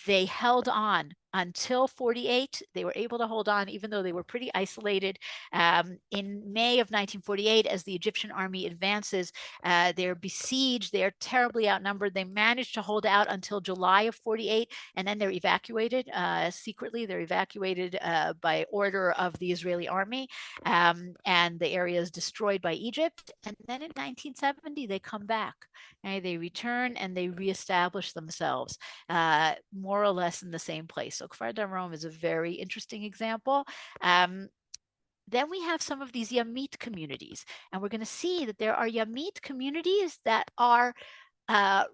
Speaker 1: They held on until 48. They were able to hold on, even though they were pretty isolated. In May of 1948, as the Egyptian army advances, they're besieged. They're terribly outnumbered. They managed to hold out until July of 48, and then they're evacuated secretly. They're evacuated by order of the Israeli army, and the area is destroyed by Egypt. And then in 1970, they come back. They return and they reestablish themselves more or less in the same place. So Kfar Darom is a very interesting example. Then we have some of these Yamit communities, and we're going to see that there are Yamit communities that are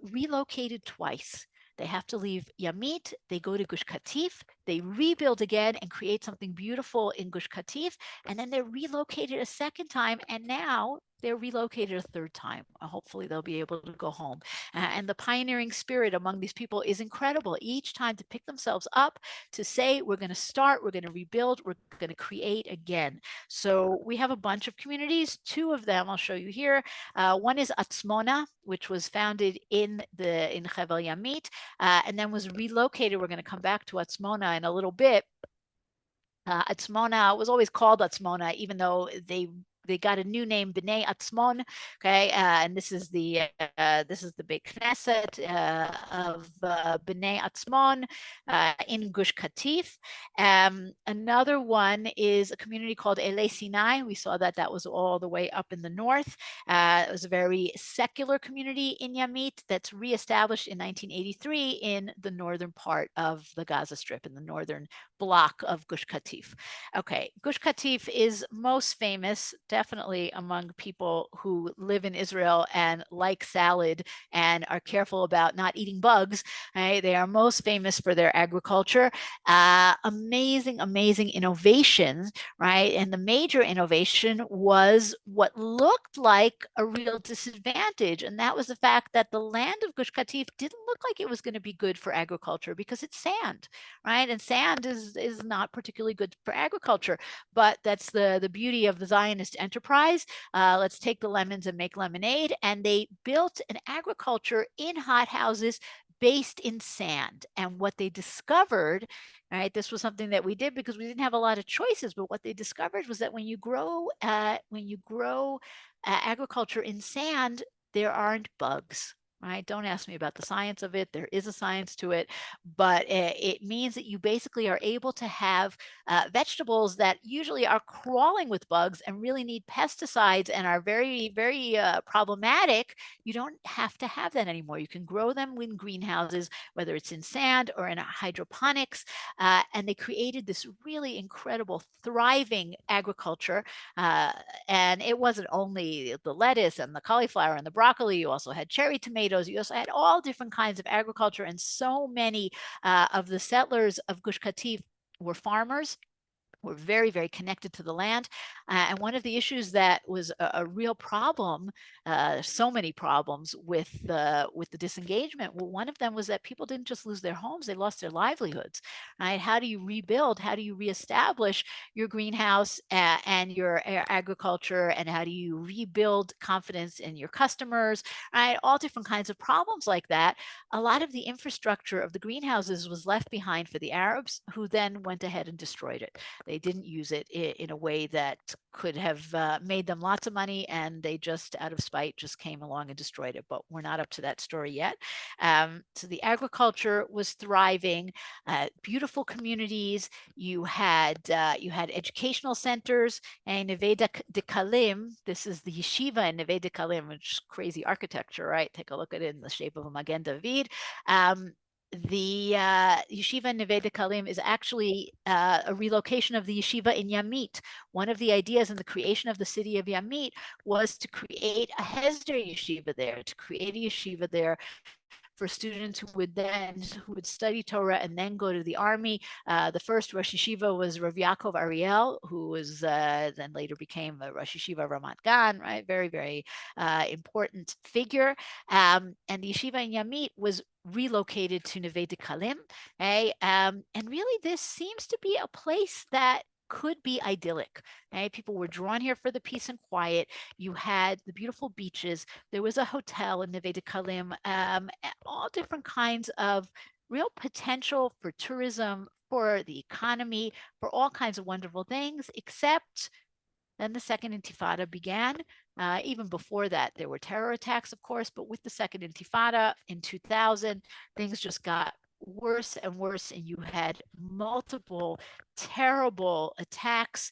Speaker 1: relocated twice. They have to leave Yamit, they go to Gush Katif, they rebuild again and create something beautiful in Gush Katif, and then they're relocated a second time, and now they're relocated a third time. Hopefully they'll be able to go home. And the pioneering spirit among these people is incredible. Each time to pick themselves up, to say, we're going to start, we're going to rebuild, we're going to create again. So we have a bunch of communities. 2 of them I'll show you here. One is Atzmona, which was founded in Hevel Yamit, and then was relocated. We're going to come back to Atzmona in a little bit. Atzmona was always called Atzmona, even though they got a new name, Bnei Atzmon. Okay, and this is the Beit Knesset of Bnei Atzmon in Gush Katif. Another one is a community called Alei Sinai. We saw that was all the way up in the north. It was a very secular community in Yamit that's reestablished in 1983 in the northern part of the Gaza Strip, in the northern block of Gush Katif. Okay, Gush Katif is most famous definitely among people who live in Israel and like salad and are careful about not eating bugs. Right? They are most famous for their agriculture. Amazing innovations, right? And the major innovation was what looked like a real disadvantage, and that was the fact that the land of Gush Katif didn't look like it was going to be good for agriculture because it's sand, right? And sand is not particularly good for agriculture, but that's the beauty of the Zionist enterprise. Let's take the lemons and make lemonade. And they built an agriculture in hothouses based in sand. And what they discovered, right, this was something that we did because we didn't have a lot of choices, but what they discovered was that when you grow agriculture in sand, there aren't bugs. Right? Don't ask me about the science of it. There is a science to it, but it means that you basically are able to have vegetables that usually are crawling with bugs and really need pesticides and are very problematic. You don't have to have that anymore. You can grow them in greenhouses, whether it's in sand or in hydroponics, and they created this really incredible, thriving agriculture. And it wasn't only the lettuce and the cauliflower and the broccoli. You also had cherry tomatoes. You also had all different kinds of agriculture, and so many of the settlers of Gush Katif were farmers, were very connected to the land. And one of the issues that was a real problem, so many problems with the disengagement, well, one of them was that people didn't just lose their homes, they lost their livelihoods. Right? How do you rebuild? How do you reestablish your greenhouse and your agriculture? And how do you rebuild confidence in your customers? Right? All different kinds of problems like that. A lot of the infrastructure of the greenhouses was left behind for the Arabs, who then went ahead and destroyed it. They didn't use it in a way that could have made them lots of money, and they just, out of spite, just came along and destroyed it. But we're not up to that story yet. So the agriculture was thriving, beautiful communities. You had educational centers, and Neve Dekalim. This is the yeshiva in Neve Dekalim, which is crazy architecture, right? Take a look at it in the shape of a Magen David. The yeshiva in Neve Dekalim is actually a relocation of the yeshiva in Yamit. One of the ideas in the creation of the city of Yamit was to create a Hesder yeshiva there, to create a yeshiva there for students who would study Torah and then go to the army. The first Rosh Yeshiva was Rav Yaakov Ariel, who was then later became a Rosh Yeshiva Ramat Gan, right? Very important figure. And the yeshiva in Yamit was relocated to Neve Dekalim. Okay? And really, this seems to be a place that could be idyllic. Right? People were drawn here for the peace and quiet. You had the beautiful beaches. There was a hotel in Neve Dekalim. All different kinds of real potential for tourism, for the economy, for all kinds of wonderful things, except then the Second Intifada began. Even before that, there were terror attacks, of course, but with the Second Intifada in 2000, things just got worse and worse, and you had multiple terrible attacks.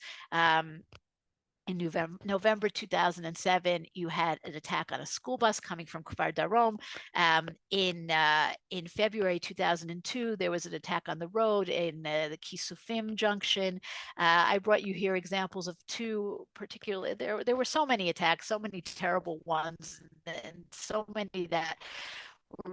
Speaker 1: In November 2007, you had an attack on a school bus coming from Kfar Darom. In February 2002, there was an attack on the road in the Kisufim junction. I brought you here examples of two particularly. There were so many attacks, so many terrible ones, and so many that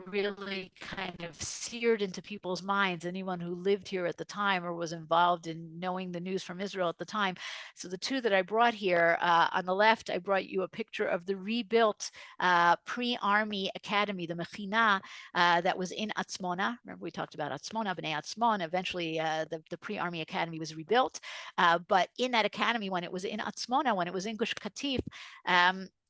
Speaker 1: really kind of seared into people's minds, anyone who lived here at the time or was involved in knowing the news from Israel at the time. So the two that I brought here, on the left, I brought you a picture of the rebuilt pre-army academy, the Mechina, that was in Atzmona. Remember, we talked about Atzmona, Bnei Atzmon. Eventually, the pre-army academy was rebuilt. But in that academy, when it was in Atzmona, when it was in Gush Katif,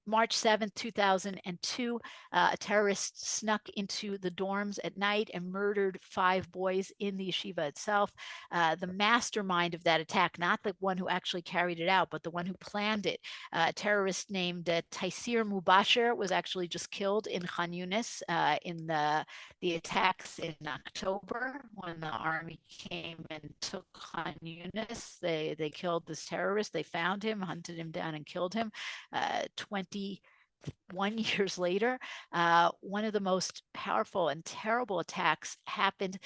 Speaker 1: March 7th, 2002, a terrorist snuck into the dorms at night and murdered 5 boys in the yeshiva itself. The mastermind of that attack, not the one who actually carried it out, but the one who planned it, a terrorist named Taisir Mubasher, was actually just killed in Khan Yunis in the attacks in October when the army came and took Khan Yunis. They killed this terrorist. They found him, hunted him down, and killed him. 21 years later, one of the most powerful and terrible attacks happened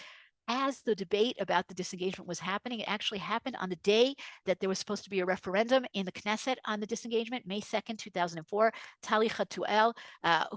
Speaker 1: as the debate about the disengagement was happening, it actually happened on the day that there was supposed to be a referendum in the Knesset on the disengagement, May 2nd, 2004. Tali Chatuel,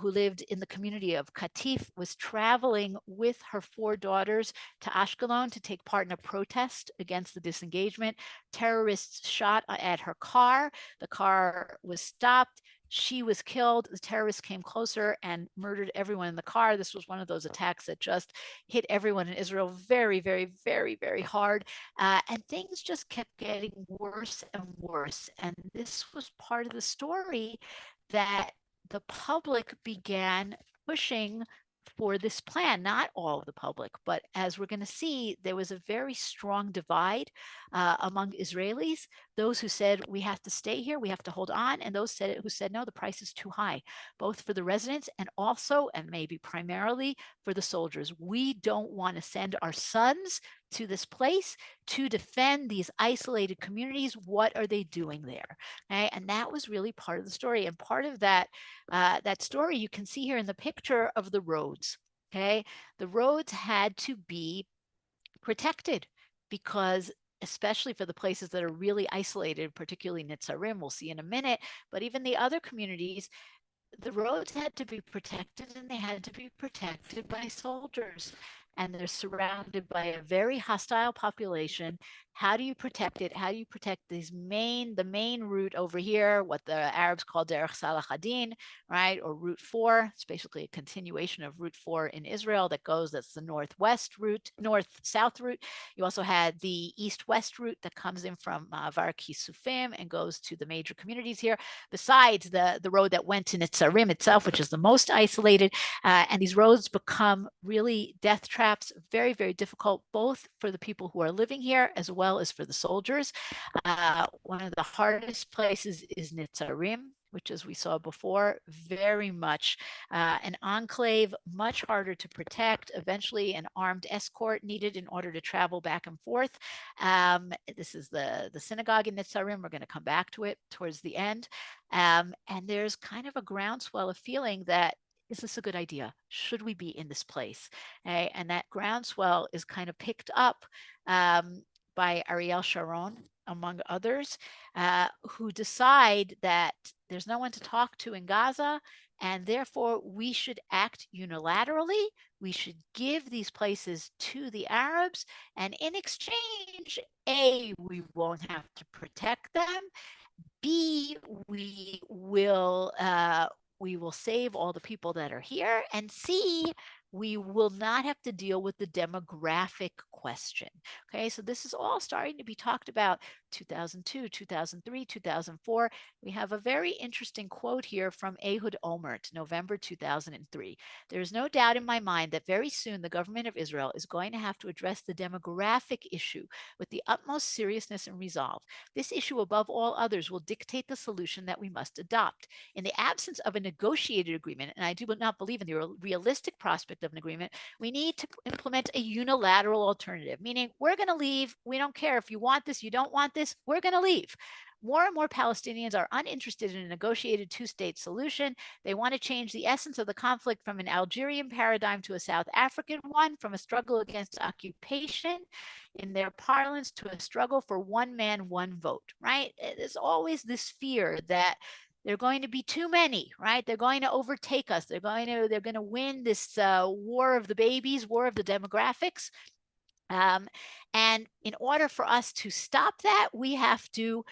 Speaker 1: who lived in the community of Katif, was traveling with her 4 daughters to Ashkelon to take part in a protest against the disengagement. Terrorists shot at her car. The car was stopped. She was killed. The terrorists came closer and murdered everyone in the car. This was one of those attacks that just hit everyone in Israel very, very, very, very hard. And things just kept getting worse and worse. And this was part of the story that the public began pushing for this plan. Not all of the public, but as we're going to see, there was a very strong divide among Israelis. Those who said we have to stay here, we have to hold on, and those who said no, the price is too high, both for the residents and also, and maybe primarily, for the soldiers. We don't want to send our sons to this place to defend these isolated communities. What are they doing there? Okay? And that was really part of the story. And part of that that story you can see here in the picture of the roads. Okay, the roads had to be protected because, especially for the places that are really isolated, particularly Nitzarim, we'll see in a minute, but even the other communities, the roads had to be protected, and they had to be protected by soldiers. And they're surrounded by a very hostile population. How do you protect it? How do you protect the main route over here, what the Arabs call Derech Salahadin, right? Or Route 4. It's basically a continuation of Route 4 in Israel that's the northwest route, north-south route. You also had the east-west route that comes in from Var Kisufim and goes to the major communities here, besides the road that went to Nitzarim itself, which is the most isolated. And these roads become really death traps, very, very difficult, both for the people who are living here as well as for the soldiers. One of the hardest places is Nitzarim, which, as we saw before, very much an enclave, much harder to protect, eventually an armed escort needed in order to travel back and forth. This is the synagogue in Nitzarim. We're going to come back to it towards the end. And there's kind of a groundswell of feeling that, is this a good idea? Should we be in this place? Okay? And that groundswell is kind of picked up by Ariel Sharon, among others, who decide that there's no one to talk to in Gaza, and therefore we should act unilaterally. We should give these places to the Arabs, and in exchange, A, we won't have to protect them. B, we will save all the people that are here. And C, we will not have to deal with the demographic question. Okay, so this is all starting to be talked about 2002, 2003, 2004. We have a very interesting quote here from Ehud Olmert, November 2003. There is no doubt in my mind that very soon the government of Israel is going to have to address the demographic issue with the utmost seriousness and resolve. This issue, above all others, will dictate the solution that we must adopt. In the absence of a negotiated agreement, and I do not believe in the realistic prospect of an agreement, we need to implement a unilateral alternative, meaning we're going to leave. We don't care if you want this, you don't want this, we're going to leave. More and more Palestinians are uninterested in a negotiated two-state solution. They want to change the essence of the conflict from an Algerian paradigm to a South African one, from a struggle against occupation in their parlance to a struggle for one man, one vote, right? There's always this fear that they're going to be too many, right? They're going to overtake us. They're going to win this war of the babies, war of the demographics. And in order for us to stop that, we have to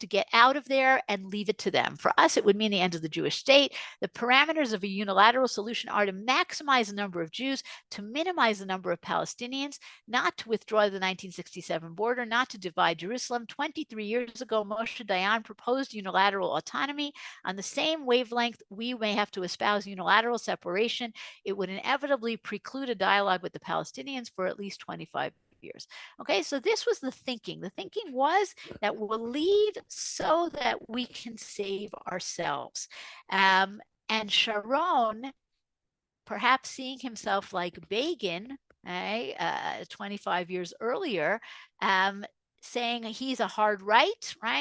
Speaker 1: get out of there and leave it to them. For us, it would mean the end of the Jewish state. The parameters of a unilateral solution are to maximize the number of Jews, to minimize the number of Palestinians, not to withdraw the 1967 border, not to divide Jerusalem. 23 years ago, Moshe Dayan proposed unilateral autonomy. On the same wavelength, we may have to espouse unilateral separation. It would inevitably preclude a dialogue with the Palestinians for at least 25 years. Okay, so this was the thinking. The thinking was that we'll leave so that we can save ourselves. And Sharon, perhaps seeing himself like Begin, 25 years earlier, saying he's a hard right?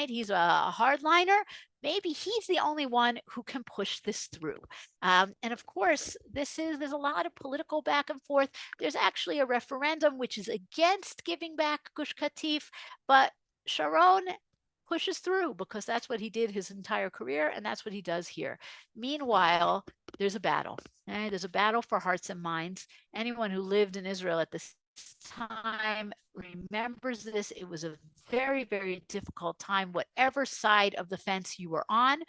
Speaker 1: He's a hardliner, maybe he's the only one who can push this through. And of course, there's a lot of political back and forth. There's actually a referendum which is against giving back Gush Katif, but Sharon pushes through because that's what he did his entire career, and that's what he does here. Meanwhile, there's a battle. Okay? There's a battle for hearts and minds. Anyone who lived in Israel at this time remembers this. It was a very, very difficult time, whatever side of the fence you were on.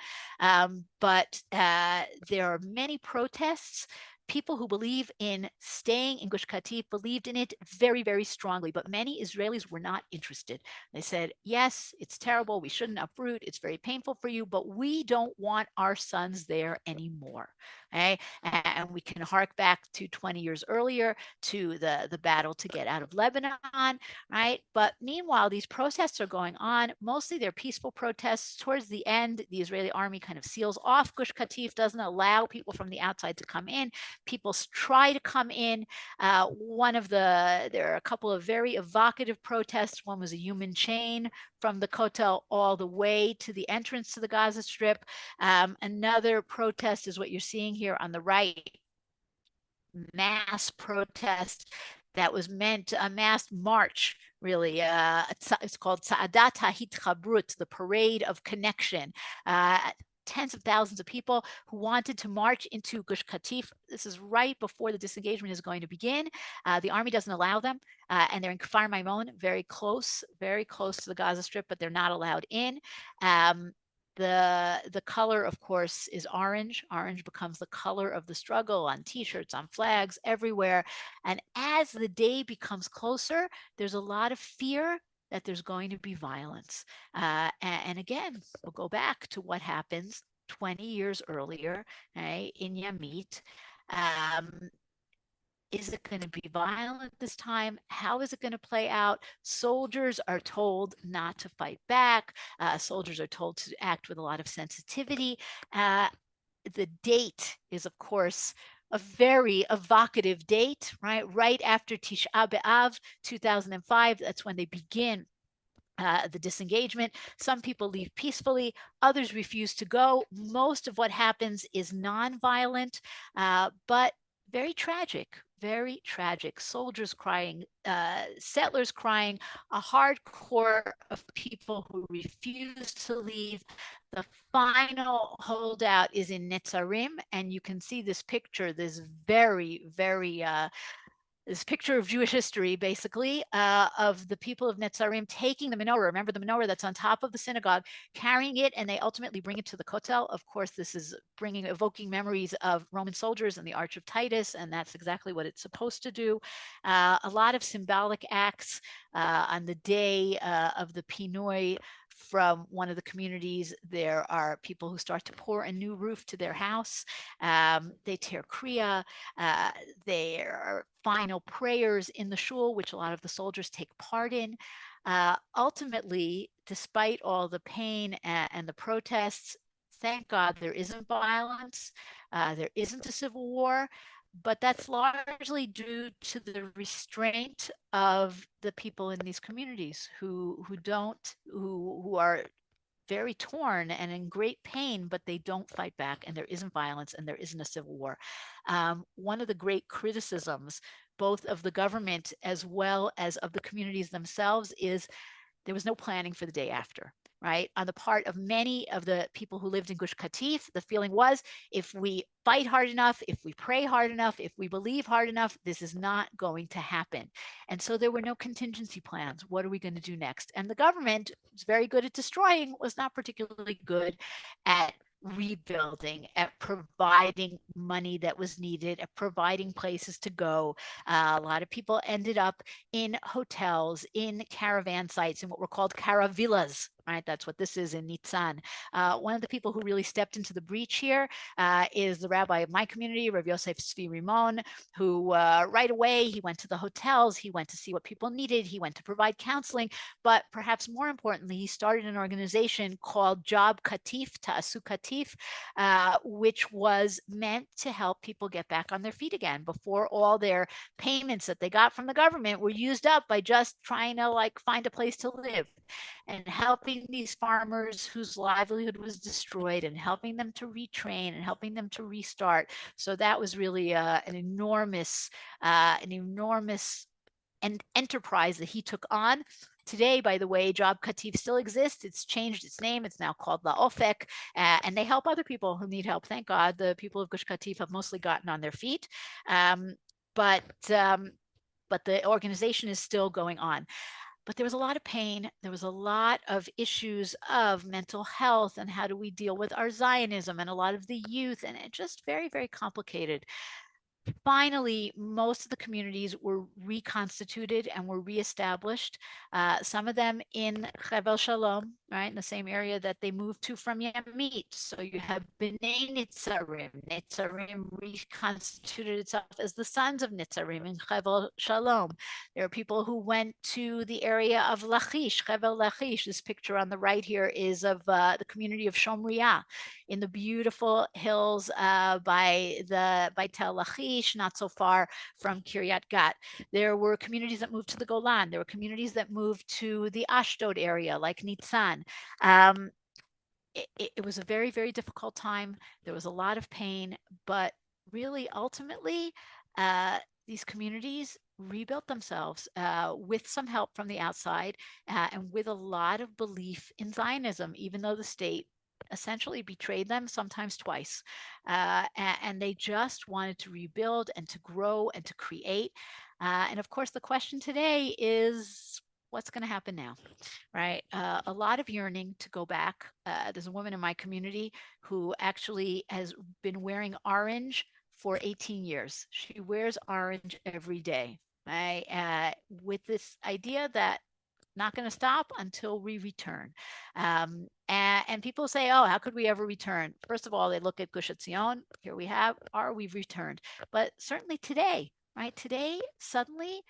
Speaker 1: But there are many protests. People who believe in staying in Gush Katif believed in it very, very strongly, but many Israelis were not interested. They said, yes, it's terrible. We shouldn't uproot. It's very painful for you, but we don't want our sons there anymore. Okay? And we can hark back to 20 years earlier to the battle to get out of Lebanon, right? But meanwhile, these protests are going on. Mostly they're peaceful protests. Towards the end, the Israeli army kind of seals off Gush Katif, doesn't allow people from the outside to come in. People try to come in. There are a couple of very evocative protests. One was a human chain from the Kotel all the way to the entrance to the Gaza Strip. Another protest is what you're seeing here on the right, mass protest that was meant a mass march, really. It's called Sa'adat HaHitchabrut, the parade of connection. Tens of thousands of people who wanted to march into Gush Katif. This is right before the disengagement is going to begin. The army doesn't allow them, and they're in Kfar Maimon, very close to the Gaza Strip, but they're not allowed in. The color, of course, is orange. Orange becomes the color of the struggle on T-shirts, on flags, everywhere. And as the day becomes closer, there's a lot of fear that there's going to be violence. And again, we'll go back to what happens 20 years earlier, right, in Yamit. Is it going to be violent this time? How is it going to play out? Soldiers are told not to fight back. Soldiers are told to act with a lot of sensitivity. The date is, of course, a very evocative date, right? Right after Tisha B'Av, 2005. That's when they begin the disengagement. Some people leave peacefully, others refuse to go. Most of what happens is nonviolent, but very tragic. Very tragic. Soldiers crying, settlers crying, a hardcore of people who refuse to leave. The final holdout is in Netzarim, and you can see this picture, this very, very this picture of Jewish history, basically, of the people of Netzarim taking the menorah. Remember the menorah that's on top of the synagogue, carrying it, and they ultimately bring it to the Kotel. Of course, this is evoking memories of Roman soldiers and the Arch of Titus, and that's exactly what it's supposed to do. A lot of symbolic acts on the day of the Pinoi from one of the communities. There are people who start to pour a new roof to their house. They tear kriya. There are final prayers in the shul, which a lot of the soldiers take part in. Ultimately, despite all the pain and the protests, thank God there isn't violence. There isn't a civil war. But that's largely due to the restraint of the people in these communities who are very torn and in great pain, but they don't fight back, and there isn't violence, and there isn't a civil war. One of the great criticisms, both of the government as well as of the communities themselves, is there was no planning for the day after. Right? On the part of many of the people who lived in Gush Katif, the feeling was, if we fight hard enough, if we pray hard enough, if we believe hard enough, this is not going to happen. And so there were no contingency plans. What are we going to do next? And the government was very good at destroying, was not particularly good at rebuilding, at providing money that was needed, at providing places to go. A lot of people ended up in hotels, in caravan sites, in what were called caravillas. Right, that's what this is in Nitzan. One of the people who really stepped into the breach here is the rabbi of my community, Rav Yosef Tzvi Rimon, who right away, he went to the hotels, he went to see what people needed, he went to provide counseling, but perhaps more importantly, he started an organization called Job Katif, Ta'asu Katif, which was meant to help people get back on their feet again before all their payments that they got from the government were used up by just trying to like find a place to live, and helping these farmers whose livelihood was destroyed and helping them to retrain and helping them to restart. So that was really an enormous enterprise that he took on. Today, by the way, Job Katif still exists. It's changed its name. It's now called La Ofek, and they help other people who need help. Thank God, the people of Gush Katif have mostly gotten on their feet, but the organization is still going on. But there was a lot of pain. There was a lot of issues of mental health and how do we deal with our Zionism and a lot of the youth, and it just very, very complicated. Finally, most of the communities were reconstituted and were reestablished. Some of them in Hevel Shalom, right, in the same area that they moved to from Yamit. So you have Bnei Nitzarim. Nitzarim reconstituted itself as the sons of Nitzarim in Hevel Shalom. There are people who went to the area of Lachish, Hevel Lachish. This picture on the right here is of the community of Shomriah in the beautiful hills by Tel Lachish, not so far from Kiryat Gat. There were communities that moved to the Golan. There were communities that moved to the Ashdod area, like Nitzan. It was a very, very difficult time. There was a lot of pain, but really, ultimately, these communities rebuilt themselves with some help from the outside and with a lot of belief in Zionism, even though the state essentially betrayed them, sometimes twice. And they just wanted to rebuild and to grow and to create. And of course, the question today is, what's going to happen now, right? A lot of yearning to go back. There's a woman in my community who actually has been wearing orange for 18 years. She wears orange every day, right? With this idea that not going to stop until we return. And people say, oh, how could we ever return? First of all, they look at Gush Etzion. Here we have, we've returned. But certainly today, right? Today, suddenly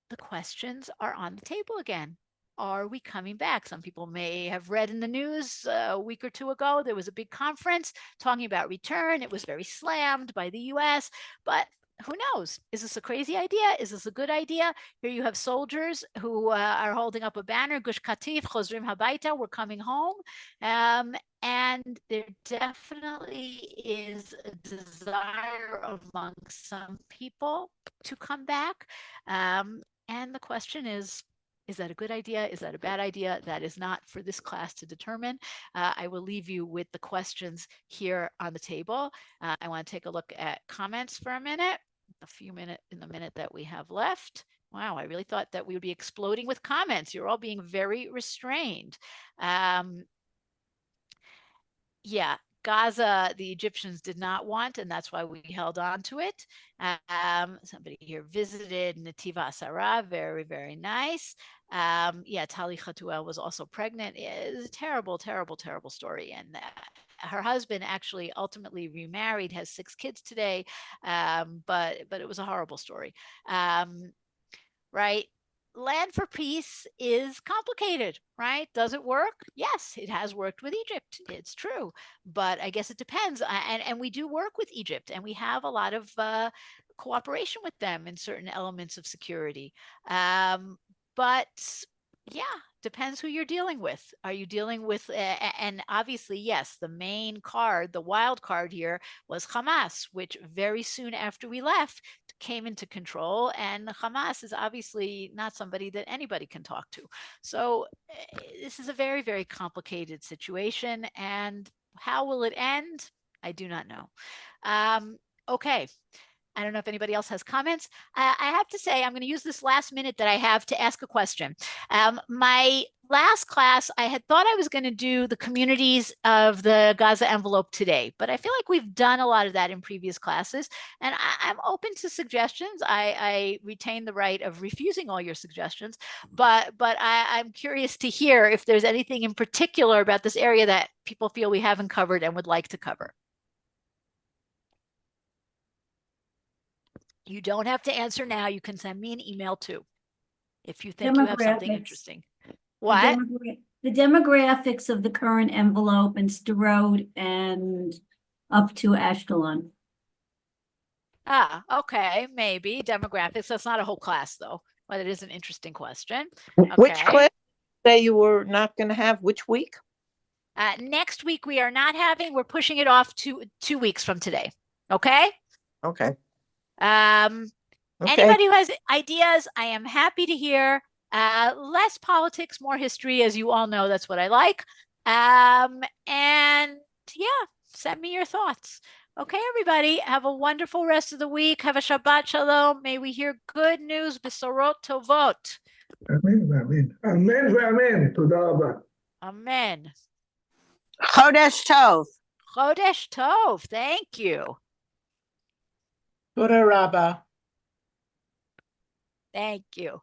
Speaker 1: the questions are on the table again. Are we coming back? Some people may have read in the news a week or two ago, there was a big conference talking about return. It was very slammed by the US, but who knows? Is this a crazy idea? Is this a good idea? Here you have soldiers who are holding up a banner, Gush Katif, Chozrim Habaita, we're coming home. And there definitely is a desire among some people to come back. And the question is that a good idea? Is that a bad idea? That is not for this class to determine. I will leave you with the questions here on the table. I want to take a look at comments for a minute, in the minute that we have left. Wow, I really thought that we would be exploding with comments. You're all being very restrained. Yeah, Gaza, the Egyptians did not want, and that's why we held on to it. Somebody here visited Nativa Asara, very, very nice. Yeah, Tali Khatuel was also pregnant. It is a terrible, terrible, terrible story. And her husband actually ultimately remarried, has 6 kids today, but it was a horrible story, right? Land for peace is complicated, right? Does it work? Yes, it has worked with Egypt. It's true, but I guess it depends. And we do work with Egypt, and we have a lot of cooperation with them in certain elements of security. But yeah, depends who you're dealing with. Are you dealing with, and obviously, yes, the main card, the wild card here was Hamas, which very soon after we left came into control. And Hamas is obviously not somebody that anybody can talk to. So this is a very, very complicated situation. And how will it end? I do not know. Okay. I don't know if anybody else has comments. I have to say, I'm going to use this last minute that I have to ask a question. My last class, I had thought I was going to do the communities of the Gaza envelope today, but I feel like we've done a lot of that in previous classes, and I'm open to suggestions. I retain the right of refusing all your suggestions, but I'm curious to hear if there's anything in particular about this area that people feel we haven't covered and would like to cover. You don't have to answer now. You can send me an email too, if you think you have something interesting. What?
Speaker 5: The demographics of the current envelope and Sderot and up to Ashkelon.
Speaker 1: Ah, okay, maybe demographics. That's not a whole class though, but it is an interesting question.
Speaker 4: Which
Speaker 1: Okay.
Speaker 4: class say you were not going to have? Which week?
Speaker 1: Next week we are not having, we're pushing it off to 2 weeks from today. Okay.
Speaker 4: Okay.
Speaker 1: Um,
Speaker 4: Okay.
Speaker 1: Anybody who has ideas, I am happy to hear. Less politics, more history, as you all know, that's what I like. And yeah, send me your thoughts. Okay, everybody, have a wonderful rest of the week. Have a Shabbat Shalom. May we hear good news, Besorot Tovot.
Speaker 6: אמן ואמן. אמן ואמן. תודה רבה.
Speaker 1: Amen.
Speaker 7: Chodesh Tov.
Speaker 1: Chodesh Tov. Thank you.
Speaker 8: Tודה רבה.
Speaker 1: Thank you.